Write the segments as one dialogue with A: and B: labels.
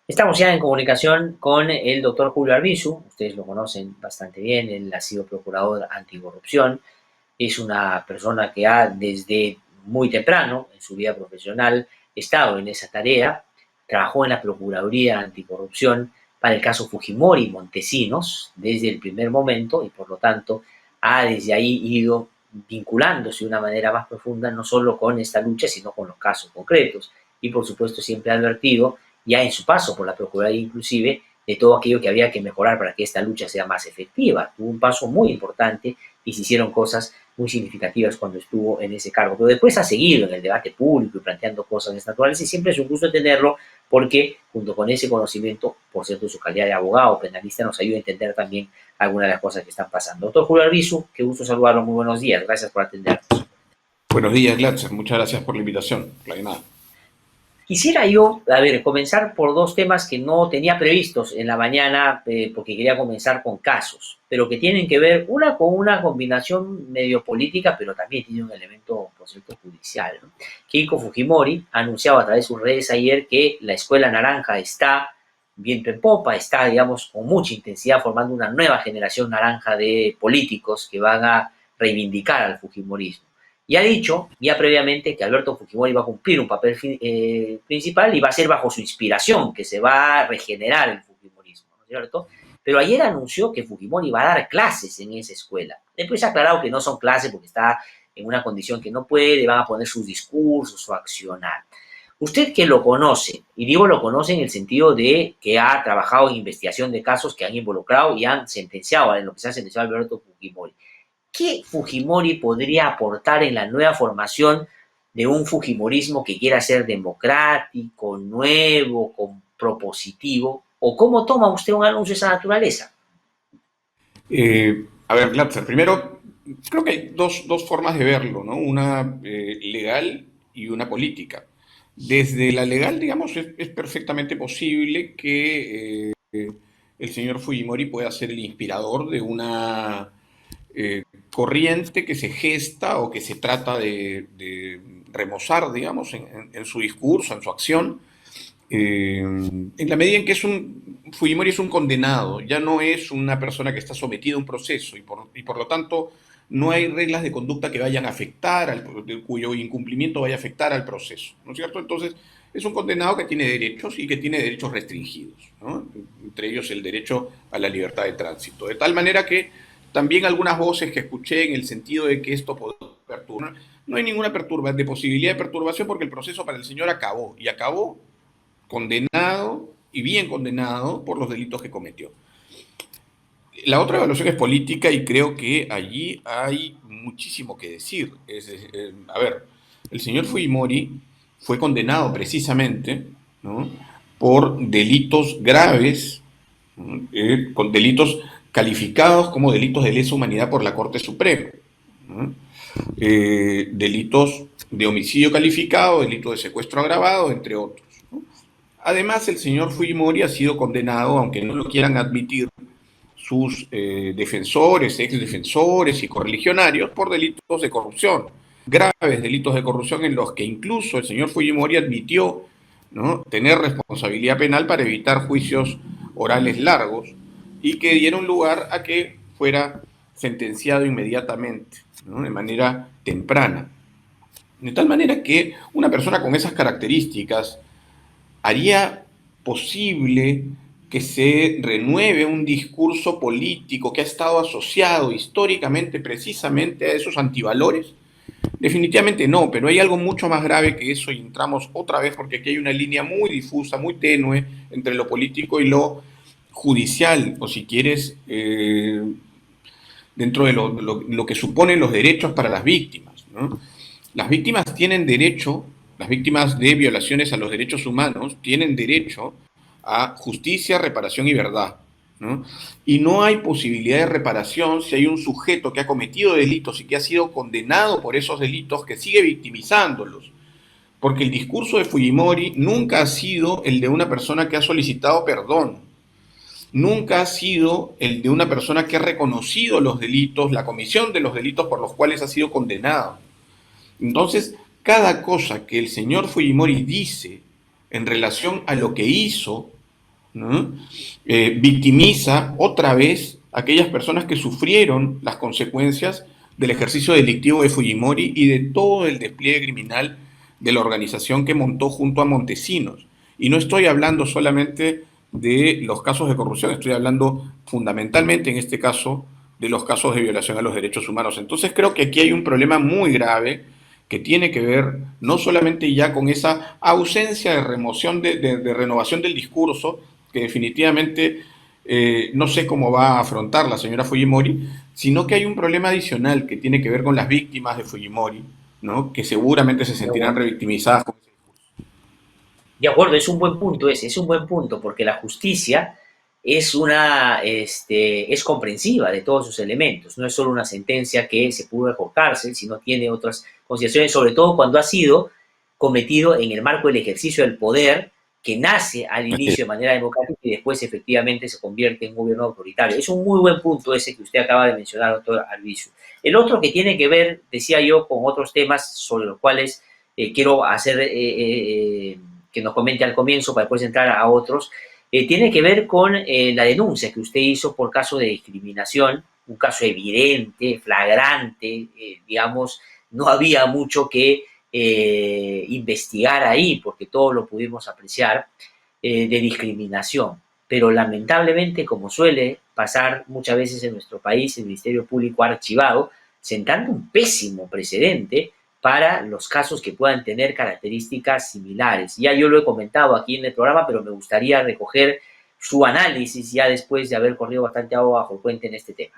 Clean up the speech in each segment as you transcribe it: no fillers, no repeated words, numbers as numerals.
A: Estamos ya en comunicación con el doctor Julio Arbizu. Ustedes lo conocen bastante bien. Él ha sido procurador anticorrupción. Es una persona que ha desde muy temprano en su vida profesional estado en esa tarea. Trabajó en la Procuraduría Anticorrupción para el caso Fujimori y Montesinos desde el primer momento y por lo tanto ha desde ahí ido vinculándose de una manera más profunda no solo con esta lucha, sino con los casos concretos. Y por supuesto siempre ha advertido, ya en su paso por la Procuraduría inclusive, de todo aquello que había que mejorar para que esta lucha sea más efectiva. Tuvo un paso muy importante y se hicieron cosas muy significativas cuando estuvo en ese cargo. Pero después ha seguido en el debate público y planteando cosas de esta naturaleza y siempre es un gusto tenerlo porque junto con ese conocimiento, por cierto, su calidad de abogado penalista nos ayuda a entender también algunas de las cosas que están pasando. Doctor Julio Arbizu, qué gusto saludarlo, muy buenos días, gracias por atendernos.
B: Buenos días, Glatzer. Muchas gracias por la invitación, la llamada.
A: Quisiera yo, a ver, comenzar por dos temas que no tenía previstos en la mañana, porque quería comenzar con casos, pero que tienen que ver, una con una combinación medio política, pero también tiene un elemento, por cierto, judicial, ¿no? Keiko Fujimori ha anunciado a través de sus redes ayer que la Escuela Naranja está viento en popa, está, digamos, con mucha intensidad formando una nueva generación naranja de políticos que van a reivindicar al Fujimorismo. Y ha dicho ya previamente que Alberto Fujimori va a cumplir un papel principal y va a ser bajo su inspiración que se va a regenerar el Fujimorismo, ¿no es cierto? Pero ayer anunció que Fujimori va a dar clases en esa escuela. Después ha aclarado que no son clases porque está en una condición que no puede, van a poner sus discursos, su accionar. Usted que lo conoce, y digo lo conoce en el sentido de que ha trabajado en investigación de casos que han involucrado y han sentenciado, en lo que se ha sentenciado a Alberto Fujimori, ¿qué Fujimori podría aportar en la nueva formación de un Fujimorismo que quiera ser democrático, nuevo, con propositivo? ¿O cómo toma usted un anuncio de esa naturaleza?
B: A ver, Glatzer, primero, creo que hay dos formas de verlo, ¿no? Una legal y una política. Desde la legal, digamos, es perfectamente posible que el señor Fujimori pueda ser el inspirador de una corriente que se gesta o que se trata de remozar, digamos, en su discurso, en su acción, en la medida en que Fujimori es un condenado, ya no es una persona que está sometida a un proceso y por lo tanto no hay reglas de conducta que vayan a afectar, cuyo incumplimiento vaya a afectar al proceso, ¿no es cierto? Entonces es un condenado que tiene derechos y que tiene derechos restringidos, ¿no? Entre ellos el derecho a la libertad de tránsito. De tal manera que también algunas voces que escuché en el sentido de que esto puede perturbar, no hay ninguna de posibilidad de perturbación porque el proceso para el señor acabó y acabó condenado y bien condenado por los delitos que cometió. La otra evaluación es política y creo que allí hay muchísimo que decir. A ver, el señor Fujimori fue condenado precisamente, ¿no?, por delitos graves, ¿no?, con delitos calificados como delitos de lesa humanidad por la Corte Suprema, ¿no?, delitos de homicidio calificado, delito de secuestro agravado, entre otros. Además, el señor Fujimori ha sido condenado, aunque no lo quieran admitir sus defensores, ex defensores y correligionarios, por delitos de corrupción, graves delitos de corrupción en los que incluso el señor Fujimori admitió, ¿no?, tener responsabilidad penal para evitar juicios orales largos y que dieron lugar a que fuera sentenciado inmediatamente, ¿no?, de manera temprana. De tal manera que una persona con esas características haría posible que se renueve un discurso político que ha estado asociado históricamente precisamente a esos antivalores? Definitivamente no, pero hay algo mucho más grave que eso y entramos otra vez porque aquí hay una línea muy difusa, muy tenue entre lo político y lo judicial, o si quieres, dentro de lo que suponen los derechos para las víctimas, ¿no? Las víctimas tienen derecho, las víctimas de violaciones a los derechos humanos tienen derecho a justicia, reparación y verdad, ¿no? Y no hay posibilidad de reparación si hay un sujeto que ha cometido delitos y que ha sido condenado por esos delitos que sigue victimizándolos. Porque el discurso de Fujimori nunca ha sido el de una persona que ha solicitado perdón, nunca ha sido el de una persona que ha reconocido los delitos, la comisión de los delitos por los cuales ha sido condenado. Entonces, cada cosa que el señor Fujimori dice en relación a lo que hizo ¿no? Victimiza otra vez a aquellas personas que sufrieron las consecuencias del ejercicio delictivo de Fujimori y de todo el despliegue criminal de la organización que montó junto a Montesinos. Y no estoy hablando solamente de los casos de corrupción, estoy hablando fundamentalmente en este caso de los casos de violación a los derechos humanos. Entonces creo que aquí hay un problema muy grave que tiene que ver no solamente ya con esa ausencia de remoción, de renovación del discurso, que definitivamente no sé cómo va a afrontar la señora Fujimori, sino que hay un problema adicional que tiene que ver con las víctimas de Fujimori, ¿no? Que seguramente se
A: De
B: sentirán
A: acuerdo.
B: revictimizadas.
A: De acuerdo, es un buen punto ese, es un buen punto, porque la justicia es comprensiva de todos sus elementos, no es solo una sentencia que se pudo por cárcel, sino tiene otras consideraciones, sobre todo cuando ha sido cometido en el marco del ejercicio del poder que nace al inicio de manera democrática y después efectivamente se convierte en un gobierno autoritario. Es un muy buen punto ese que usted acaba de mencionar, doctor Albizu. El otro que tiene que ver, decía yo, con otros temas sobre los cuales quiero hacer que nos comente al comienzo para después entrar a otros, tiene que ver con la denuncia que usted hizo por caso de discriminación, un caso evidente, flagrante, digamos, no había mucho que investigar ahí porque todo lo pudimos apreciar, de discriminación. Pero lamentablemente, como suele pasar muchas veces en nuestro país, el Ministerio Público ha archivado, sentando un pésimo precedente para los casos que puedan tener características similares. Ya yo lo he comentado aquí en el programa, pero me gustaría recoger su análisis ya después de haber corrido bastante agua bajo el puente en este tema.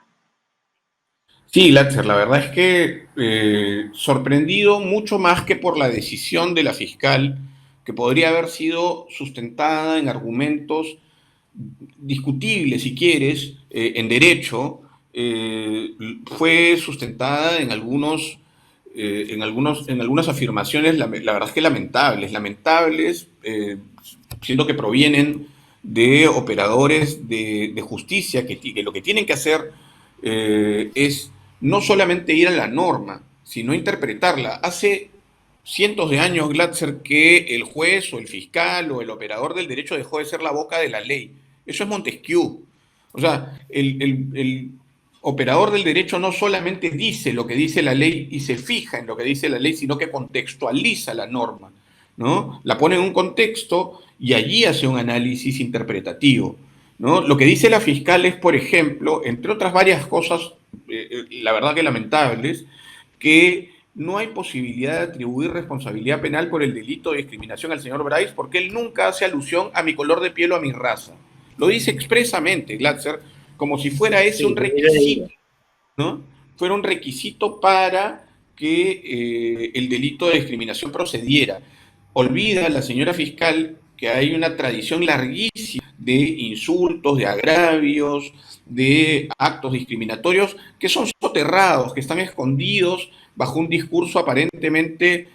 B: Sí, Latzer, la verdad es que sorprendido mucho más que por la decisión de la fiscal, que podría haber sido sustentada en argumentos discutibles, si quieres, en derecho, fue sustentada en algunas afirmaciones, la verdad es que lamentables, siendo que provienen de operadores de justicia que lo que tienen que hacer es no solamente ir a la norma, sino interpretarla. Hace cientos de años, Glatzer, que el juez o el fiscal o el operador del derecho dejó de ser la boca de la ley. Eso es Montesquieu. O sea, el operador del derecho no solamente dice lo que dice la ley y se fija en lo que dice la ley, sino que contextualiza la norma, ¿no? La pone en un contexto y allí hace un análisis interpretativo, ¿no? Lo que dice la fiscal es, por ejemplo, entre otras varias cosas, la verdad que lamentables, que no hay posibilidad de atribuir responsabilidad penal por el delito de discriminación al señor Bryce porque él nunca hace alusión a mi color de piel o a mi raza. Lo dice expresamente, Glatzer, como si fuera ese un
A: Sí, yo lo he leído.
B: requisito, ¿no? Fuera un requisito para que el delito de discriminación procediera. Olvida la señora fiscal que hay una tradición larguísima de insultos, de agravios, de actos discriminatorios que son soterrados, que están escondidos bajo un discurso aparentemente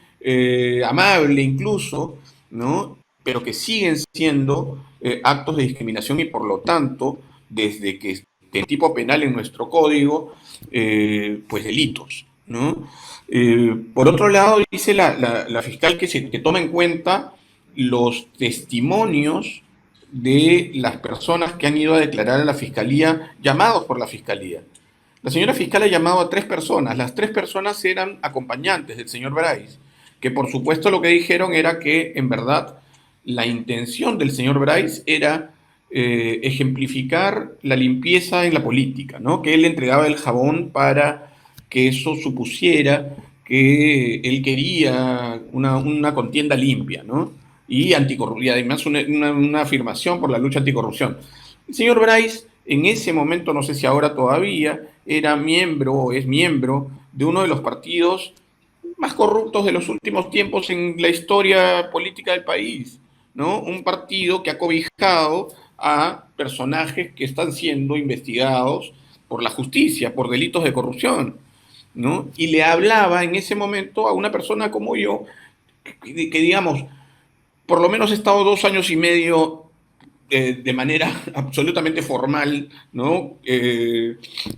B: amable incluso, ¿no? Pero que siguen siendo actos de discriminación y por lo tanto, desde que el tipo penal en nuestro código, pues delitos, ¿no? Por otro lado, dice la fiscal que toma en cuenta los testimonios de las personas que han ido a declarar a la fiscalía, llamados por la fiscalía. La señora fiscal ha llamado a 3 personas. Las 3 personas eran acompañantes del señor Bryce, que por supuesto lo que dijeron era que en verdad la intención del señor Bryce era ejemplificar la limpieza en la política, ¿no? Que él entregaba el jabón para que eso supusiera que él quería una contienda limpia, ¿no? Y anticorrupción, y además una afirmación por la lucha anticorrupción. El señor Bryce, en ese momento, no sé si ahora todavía, era miembro o es miembro de uno de los partidos más corruptos de los últimos tiempos en la historia política del país, ¿no? Un partido que ha cobijado a personajes que están siendo investigados por la justicia, por delitos de corrupción, ¿no? Y le hablaba en ese momento a una persona como yo, que digamos, por lo menos he estado 2 años y medio de manera absolutamente formal, ¿no?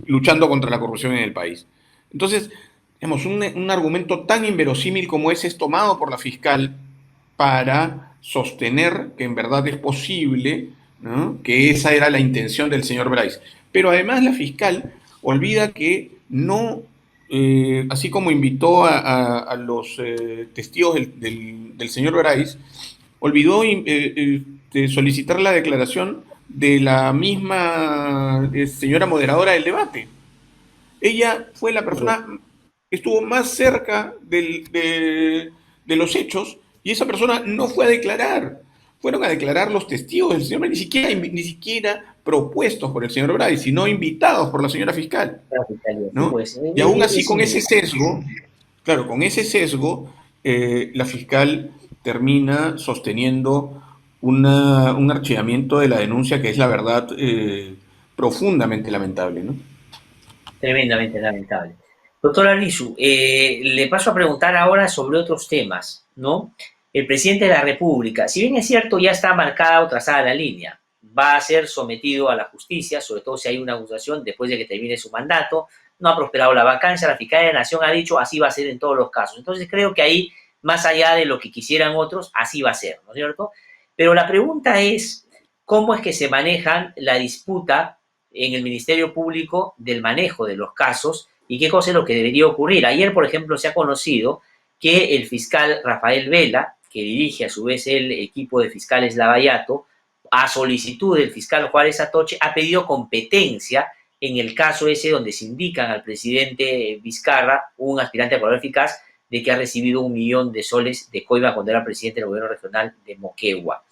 B: Luchando contra la corrupción en el país. Entonces, digamos, un argumento tan inverosímil como ese es tomado por la fiscal para sostener que en verdad es posible ¿no? Que esa era la intención del señor Bryce. Pero además la fiscal olvida que no, así como invitó a los testigos del señor Bryce, olvidó solicitar la declaración de la misma señora moderadora del debate. Ella fue la persona que estuvo más cerca de los hechos y esa persona no fue a declarar. Fueron a declarar los testigos del señor Bryce, ni siquiera propuestos por el señor Bryce, sino invitados por la señora fiscal.
A: La fiscalía, sí,
B: ¿No?
A: pues,
B: Y aún así,
A: es
B: con ese
A: innegable.
B: sesgo, claro, con ese sesgo, la fiscal termina sosteniendo un archivamiento de la denuncia que es, la verdad, profundamente lamentable, ¿no?
A: Tremendamente lamentable. Doctor Arbizu, le paso a preguntar ahora sobre otros temas, ¿no? El presidente de la República, si bien es cierto, ya está marcada o trazada la línea, va a ser sometido a la justicia, sobre todo si hay una acusación después de que termine su mandato, no ha prosperado la vacancia, la Fiscalía de la Nación ha dicho así va a ser en todos los casos. Entonces creo que ahí, más allá de lo que quisieran otros, así va a ser, ¿no es cierto? Pero la pregunta es, ¿cómo es que se manejan la disputa en el Ministerio Público del manejo de los casos y qué cosa es lo que debería ocurrir? Ayer, por ejemplo, se ha conocido que el fiscal Rafael Vela, que dirige a su vez el equipo de fiscales Lavallato, a solicitud del fiscal Juárez Atoche, ha pedido competencia en el caso ese donde se indican al presidente Vizcarra, un aspirante a poder eficaz, de que ha recibido 1 millón de soles de coima cuando era presidente del gobierno regional de Moquegua.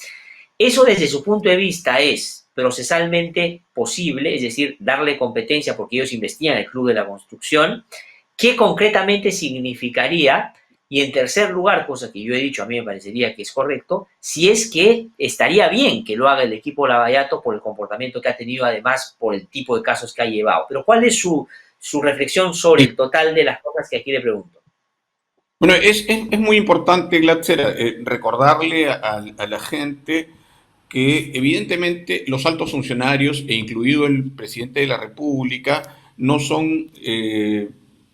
A: Eso desde su punto de vista es procesalmente posible, es decir, darle competencia porque ellos investigan el Club de la Construcción. ¿Qué concretamente significaría? Y en tercer lugar, cosa que yo he dicho, a mí me parecería que es correcto, si es que estaría bien que lo haga el equipo Lavallato por el comportamiento que ha tenido, además por el tipo de casos que ha llevado. Pero ¿cuál es su reflexión sobre el total de las cosas que aquí le pregunto?
B: Bueno, es muy importante, Glatzer, recordarle a la gente que evidentemente los altos funcionarios, e incluido el presidente de la República, no son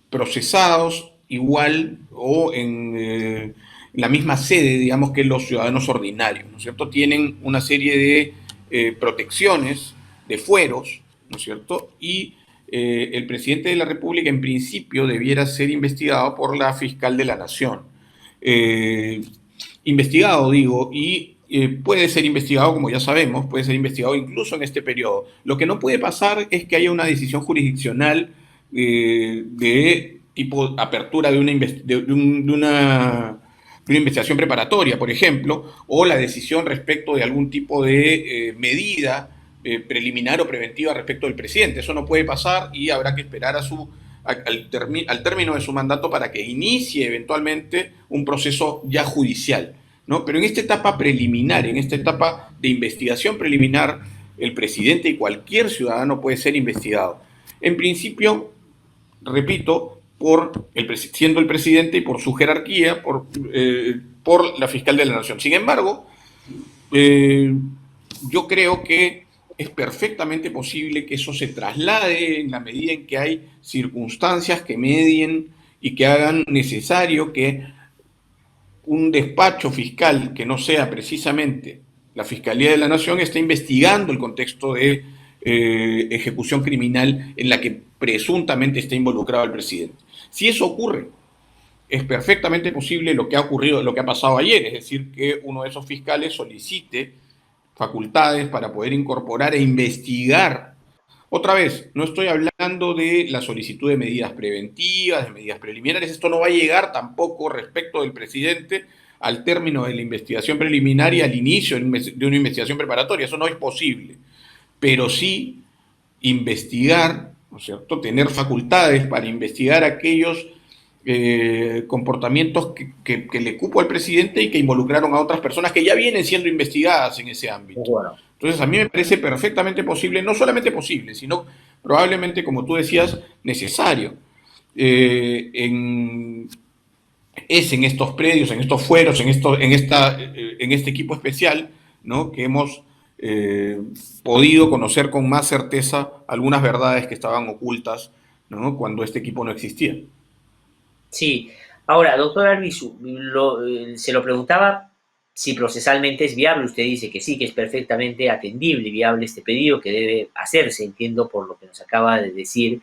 B: procesados igual o en la misma sede, digamos, que los ciudadanos ordinarios, ¿no es cierto? Tienen una serie de protecciones, de fueros, ¿no es cierto? Y el presidente de la República en principio debiera ser investigado por la fiscal de la Nación. Eh, Investigado, digo, y puede ser investigado, como ya sabemos, puede ser investigado incluso en este periodo. Lo que no puede pasar es que haya una decisión jurisdiccional de tipo apertura de una investigación preparatoria, por ejemplo, o la decisión respecto de algún tipo de medida preliminar o preventiva respecto del presidente. Eso no puede pasar y habrá que esperar al término de su mandato para que inicie eventualmente un proceso ya judicial, ¿no? Pero en esta etapa preliminar, en esta etapa de investigación preliminar, el presidente y cualquier ciudadano puede ser investigado. En principio, repito, siendo el presidente y por su jerarquía, por la fiscal de la Nación. Sin embargo, eh, yo creo que es perfectamente posible que eso se traslade en la medida en que hay circunstancias que medien y que hagan necesario que un despacho fiscal que no sea precisamente la Fiscalía de la Nación esté investigando el contexto de ejecución criminal en la que presuntamente está involucrado el presidente. Si eso ocurre, es perfectamente posible lo que ha ocurrido, lo que ha pasado ayer, es decir, que uno de esos fiscales solicite facultades para poder incorporar e investigar. Otra vez, no estoy hablando de la solicitud de medidas preventivas, de medidas preliminares, esto no va a llegar tampoco respecto del presidente al término de la investigación preliminar y al inicio de una investigación preparatoria, eso no es posible, pero sí investigar, ¿no es cierto?, tener facultades para investigar aquellos comportamientos que le cupo al presidente y que involucraron a otras personas que ya vienen siendo investigadas en ese ámbito.
A: Bueno,
B: Entonces, a mí me parece perfectamente posible, no solamente posible, sino probablemente, como tú decías, necesario. En, es en estos predios, en estos fueros, en este equipo especial, ¿no?, que hemos eh, podido conocer con más certeza algunas verdades que estaban ocultas, ¿no?, cuando este equipo no existía.
A: sí. Ahora, doctor Arbizu, se lo preguntaba si procesalmente es viable. Usted dice que sí, que es perfectamente atendible y viable este pedido, que debe hacerse, entiendo por lo que nos acaba de decir.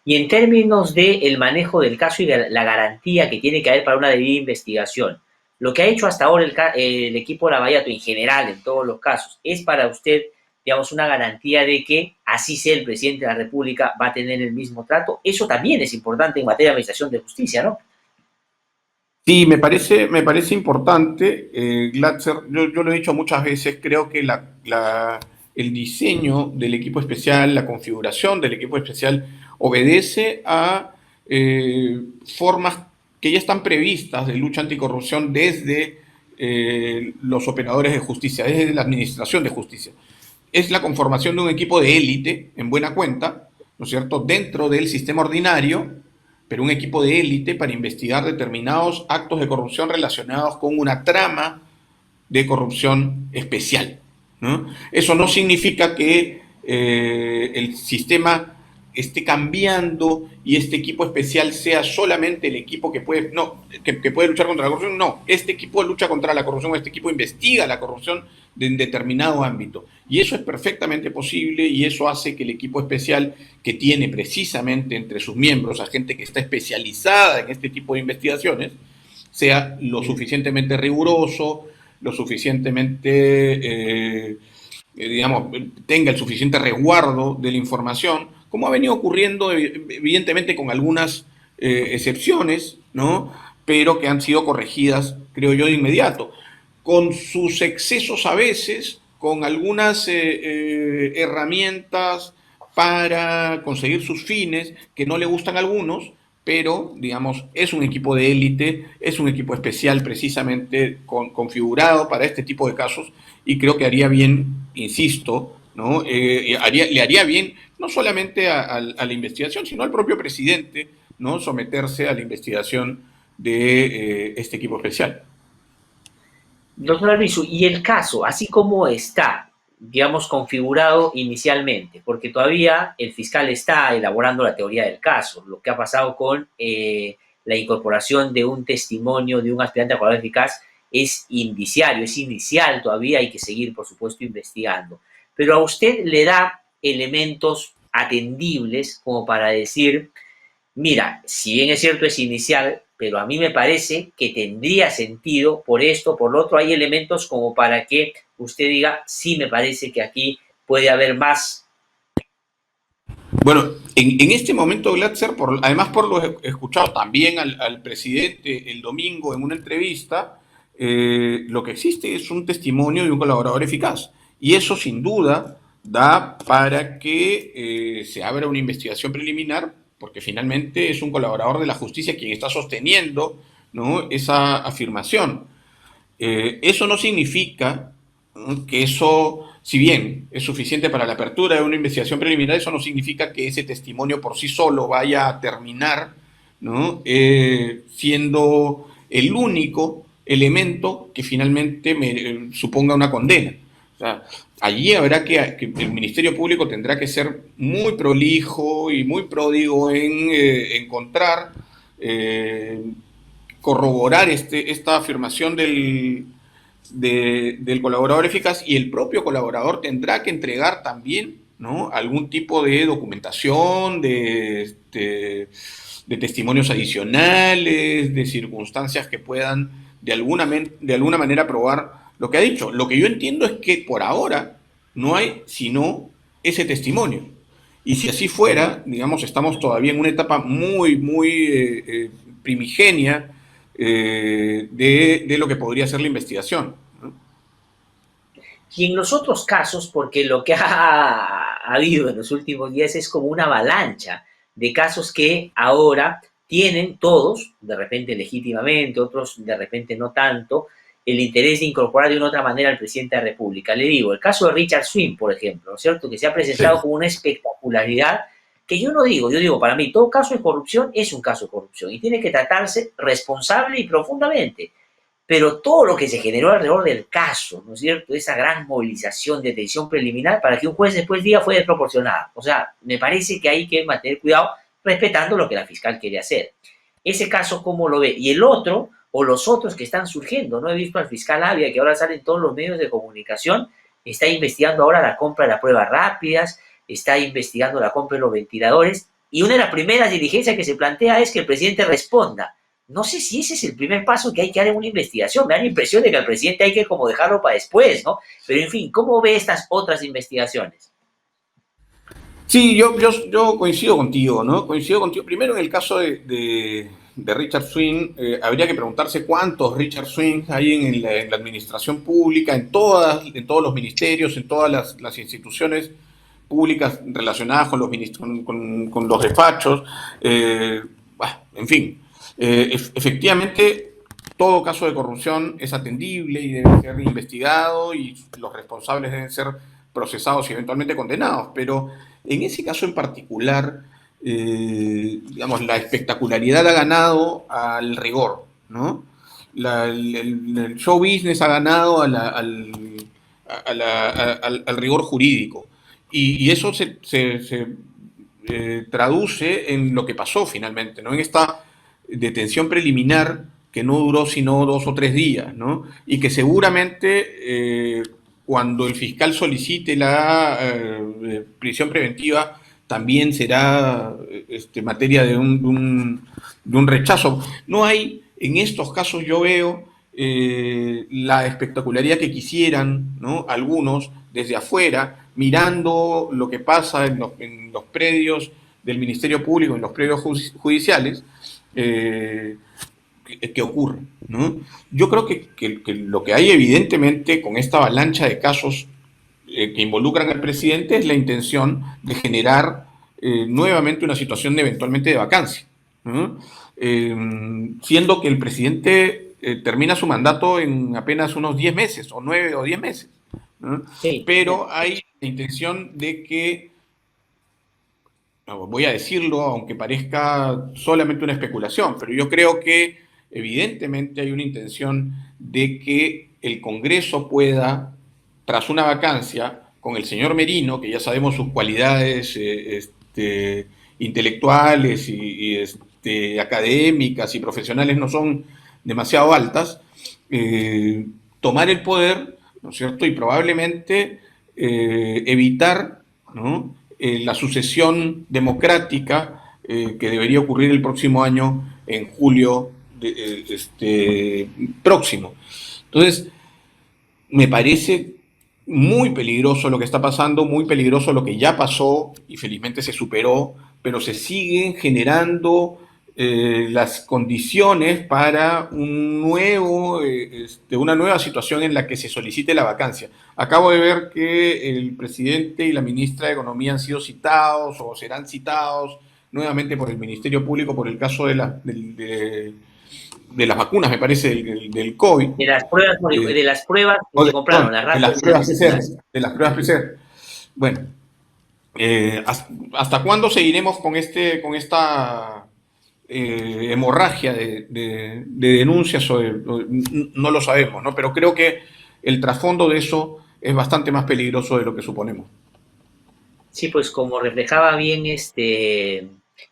A: Y en términos del manejo del caso y de la garantía que tiene que haber para una debida investigación, lo que ha hecho hasta ahora el equipo Lavallato en general, en todos los casos, es para usted, digamos, una garantía de que así sea el presidente de la República va a tener el mismo trato. Eso también es importante en materia de administración de justicia, ¿no?
B: Sí, me parece importante, Glatzer. Yo lo he dicho muchas veces, creo que el diseño del equipo especial, la configuración del equipo especial, obedece a formas que ya están previstas de lucha anticorrupción desde los operadores de justicia, desde la administración de justicia. Es la conformación de un equipo de élite, en buena cuenta, ¿no es cierto?, dentro del sistema ordinario, pero un equipo de élite para investigar determinados actos de corrupción relacionados con una trama de corrupción especial, ¿no? Eso no significa que el sistema esté cambiando y este equipo especial sea solamente el equipo que puede, no, que puede luchar contra la corrupción. No, este equipo lucha contra la corrupción, este equipo investiga la corrupción en determinado ámbito. Y eso es perfectamente posible, y eso hace que el equipo especial, que tiene precisamente entre sus miembros a gente que está especializada en este tipo de investigaciones, sea lo suficientemente riguroso, lo suficientemente, digamos, tenga el suficiente resguardo de la información, como ha venido ocurriendo evidentemente con algunas excepciones, ¿no?, pero que han sido corregidas, creo yo, de inmediato, con sus excesos a veces, con algunas herramientas para conseguir sus fines que no le gustan a algunos, pero, digamos, es un equipo de élite, es un equipo especial precisamente configurado para este tipo de casos, y creo que haría bien, insisto, ¿no? Le haría bien no solamente a la investigación, sino al propio presidente, ¿no?, someterse a la investigación de este equipo especial.
A: Doctor Albizu, y el caso, así como está, digamos, configurado inicialmente, porque todavía el fiscal está elaborando la teoría del caso, lo que ha pasado con la incorporación de un testimonio de un aspirante a colaborador eficaz es indiciario, es inicial todavía, hay que seguir, por supuesto, investigando. Pero a usted le da elementos atendibles como para decir, mira, si bien es cierto es inicial, pero a mí me parece que tendría sentido por esto, por lo otro, hay elementos como para que usted diga, sí me parece que aquí puede haber más.
B: Bueno, en este momento, Glatzer, además por lo escuchado también al presidente el domingo en una entrevista, lo que existe es un testimonio de un colaborador eficaz. Y eso sin duda da para que se abra una investigación preliminar, porque finalmente es un colaborador de la justicia quien está sosteniendo, ¿no?, esa afirmación. Eso no significa, ¿no?, que eso, si bien es suficiente para la apertura de una investigación preliminar, eso no significa que ese testimonio por sí solo vaya a terminar, ¿no?, siendo el único elemento que finalmente suponga una condena. O sea, allí habrá que el Ministerio Público tendrá que ser muy prolijo y muy pródigo en encontrar, corroborar esta afirmación del colaborador eficaz, y el propio colaborador tendrá que entregar también, ¿no?, algún tipo de documentación, de testimonios adicionales, de circunstancias que puedan de alguna manera probar lo que ha dicho. Lo que yo entiendo es que por ahora no hay sino ese testimonio. Y si así fuera, digamos, estamos todavía en una etapa muy, muy primigenia de lo que podría ser la investigación, ¿no?
A: Y en los otros casos, porque lo que ha habido en los últimos días es como una avalancha de casos que ahora tienen todos, de repente legítimamente, otros de repente no tanto, el interés de incorporar de una otra manera al presidente de la República. Le digo, el caso de Richard Swing, por ejemplo, ¿no es cierto?, que se ha presentado
B: Sí.
A: con una espectacularidad que yo no digo, yo digo, para mí todo caso de corrupción es un caso de corrupción y tiene que tratarse responsable y profundamente. Pero todo lo que se generó alrededor del caso, ¿no es cierto?, esa gran movilización de detención preliminar para que un juez después diga fue desproporcionada. O sea, me parece que hay que mantener cuidado respetando lo que la fiscal quiere hacer. Ese caso, ¿cómo lo ve? Y el otro, o los otros que están surgiendo. No he visto al fiscal Avia, que ahora sale en todos los medios de comunicación, está investigando ahora la compra de las pruebas rápidas, está investigando la compra de los ventiladores, y una de las primeras diligencias que se plantea es que el presidente responda. No sé si ese es el primer paso que hay que dar en una investigación. Me da la impresión de que al presidente hay que como dejarlo para después, ¿no? Pero en fin, ¿cómo ve estas otras investigaciones?
B: Sí, yo coincido contigo, ¿no? Coincido contigo. Primero, en el caso de Richard Swing, habría que preguntarse cuántos Richard Swing hay en la administración pública, en todos los ministerios, en todas las instituciones públicas relacionadas con con los despachos. En fin, efectivamente, todo caso de corrupción es atendible y debe ser investigado y los responsables deben ser procesados y eventualmente condenados, pero en ese caso en particular, digamos, la espectacularidad ha ganado al rigor, ¿no? El show business ha ganado al rigor jurídico. Y eso se traduce en lo que pasó finalmente, ¿no? En esta detención preliminar que no duró sino 2 o 3 días, ¿no? Y que seguramente cuando el fiscal solicite la prisión preventiva también será materia de un rechazo. No hay, en estos casos yo veo la espectacularidad que quisieran, ¿no? Algunos desde afuera, mirando lo que pasa en los predios del Ministerio Público, en los predios judiciales, que ocurre, ¿no? Yo creo que lo que hay evidentemente con esta avalancha de casos que involucran al presidente es la intención de generar nuevamente una situación eventualmente de vacancia, ¿no? Siendo que el presidente termina su mandato en apenas unos 10 meses, o 9 o 10 meses, ¿no?
A: Sí,
B: Pero hay la intención de que, no, voy a decirlo, aunque parezca solamente una especulación, pero yo creo que evidentemente hay una intención de que el Congreso pueda, tras una vacancia, con el señor Merino, que ya sabemos sus cualidades intelectuales académicas y profesionales no son demasiado altas, tomar el poder, ¿no es cierto? Y probablemente evitar, ¿no? La sucesión democrática que debería ocurrir el próximo año, en julio próximo. Entonces, me parece muy peligroso lo que está pasando, muy peligroso lo que ya pasó y felizmente se superó, pero se siguen generando las condiciones para una nueva situación en la que se solicite la vacancia. Acabo de ver que el presidente y la ministra de Economía han sido citados o serán citados nuevamente por el Ministerio Público por el caso de las vacunas, me parece, del COVID.
A: de las pruebas que se compraron, las
B: De las
A: rápidas.
B: pruebas PCR. De las pruebas PCR. Bueno, ¿hasta cuándo seguiremos con esta hemorragia de denuncias? No lo sabemos, ¿no? Pero creo que el trasfondo de eso es bastante más peligroso de lo que suponemos.
A: Sí, pues como reflejaba bien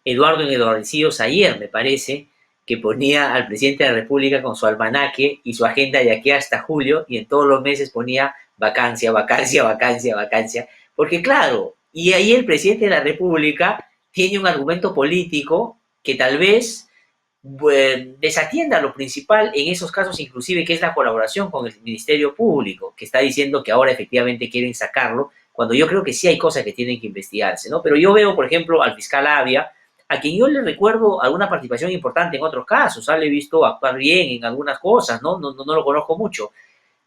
A: Eduardo en Eduardillos ayer, me parece, que ponía al presidente de la República con su almanaque y su agenda de aquí hasta julio, y en todos los meses ponía vacancia, vacancia, vacancia, vacancia, porque claro, y ahí el presidente de la República tiene un argumento político que tal vez desatienda lo principal en esos casos, inclusive, que es la colaboración con el Ministerio Público, que está diciendo que ahora efectivamente quieren sacarlo, cuando yo creo que sí hay cosas que tienen que investigarse, ¿no? Pero yo veo, por ejemplo, al fiscal Avia, a quien yo le recuerdo alguna participación importante en otros casos, le he visto actuar bien en algunas cosas, ¿no? No lo conozco mucho,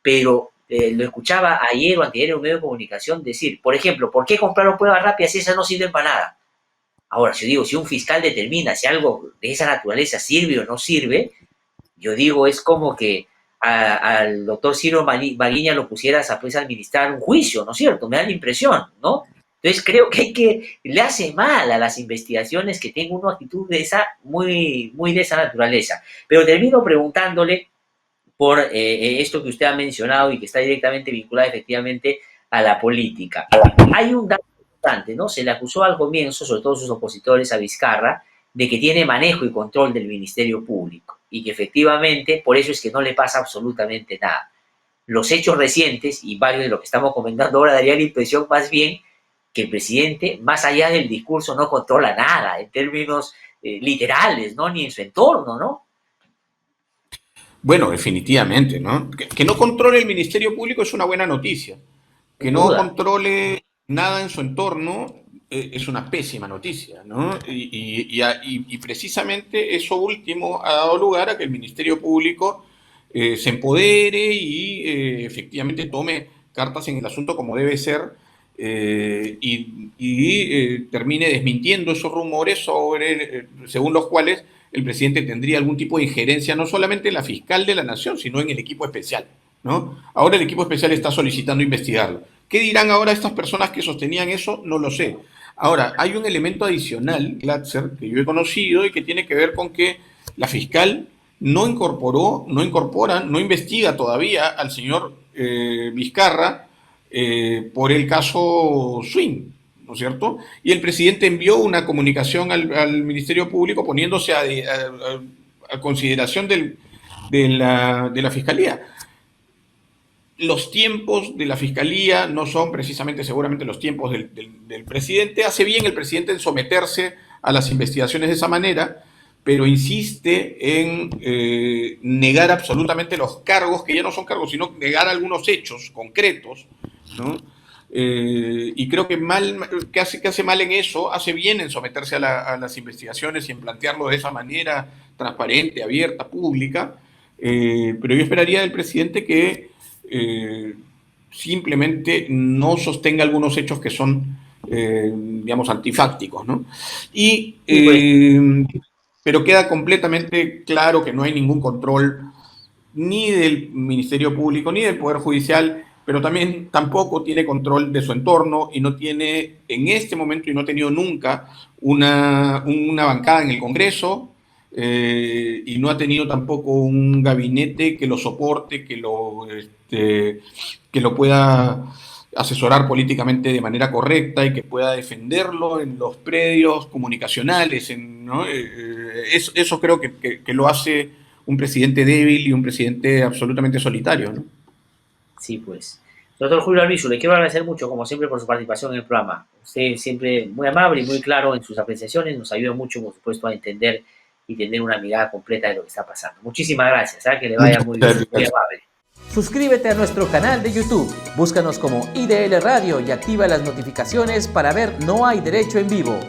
A: pero lo escuchaba ayer o anteayer en un medio de comunicación decir, por ejemplo, ¿por qué compraron pruebas rápidas si esas no sirven para nada? Ahora, si yo digo, si un fiscal determina si algo de esa naturaleza sirve o no sirve, yo digo, es como que al doctor Ciro Maguiña lo pusieras a, pues, administrar un juicio, ¿no es cierto? Me da la impresión, ¿no? Entonces creo que le hace mal a las investigaciones que tengan una actitud de esa, muy, muy de esa naturaleza. Pero termino preguntándole por esto que usted ha mencionado y que está directamente vinculado efectivamente a la política. Hay un dato importante, ¿no? Se le acusó al comienzo, sobre todo sus opositores, a Vizcarra, de que tiene manejo y control del Ministerio Público. y que efectivamente por eso es que no le pasa absolutamente nada. Los hechos recientes y varios de lo que estamos comentando ahora daría la impresión más bien que el presidente, más allá del discurso, no controla nada en términos literales, ¿no? Ni en su entorno, ¿no?
B: Bueno, definitivamente, ¿no? Que no controle el Ministerio Público es una buena noticia. Que
A: Sin
B: no
A: duda.
B: controle nada en su entorno es una pésima noticia, ¿no? Y precisamente eso último ha dado lugar a que el Ministerio Público se empodere y efectivamente tome cartas en el asunto como debe ser termine desmintiendo esos rumores según los cuales el presidente tendría algún tipo de injerencia no solamente en la fiscal de la nación, sino en el equipo especial, ¿no? Ahora el equipo especial está solicitando investigarlo. ¿Qué dirán ahora estas personas que sostenían eso? No lo sé. Ahora, hay un elemento adicional, Glatzer, que yo he conocido y que tiene que ver con que la fiscal no investiga todavía al señor Vizcarra por el caso Swing, ¿no es cierto? Y el presidente envió una comunicación al Ministerio Público poniéndose a consideración de la Fiscalía. Los tiempos de la Fiscalía no son precisamente seguramente los tiempos del presidente. Hace bien el presidente en someterse a las investigaciones de esa manera, pero insiste en negar absolutamente los cargos, que ya no son cargos, sino negar algunos hechos concretos, ¿no? Y creo que hace mal en eso, hace bien en someterse a las investigaciones y en plantearlo de esa manera transparente, abierta, pública, pero yo esperaría del presidente que simplemente no sostenga algunos hechos que son, digamos, antifácticos, ¿no?
A: Sí, pues.
B: Pero queda completamente claro que no hay ningún control ni del Ministerio Público ni del Poder Judicial, pero también tampoco tiene control de su entorno y no tiene en este momento y no ha tenido nunca una bancada en el Congreso y no ha tenido tampoco un gabinete que lo soporte, que lo pueda asesorar políticamente de manera correcta y que pueda defenderlo en los predios comunicacionales. ¿No? Eso creo que lo hace un presidente débil y un presidente absolutamente solitario, ¿no?
A: Sí, pues. Doctor Julio Albizu, le quiero agradecer mucho, como siempre, por su participación en el programa. Usted siempre muy amable y muy claro en sus apreciaciones, nos ayuda mucho, por supuesto, a entender y tener una mirada completa de lo que está pasando. Muchísimas gracias, que le vaya
B: Muchas
A: muy bien, muy
B: gracias.
A: amable.
C: Suscríbete a nuestro canal de YouTube, búscanos como IDL Radio y activa las notificaciones para ver No hay Derecho en Vivo.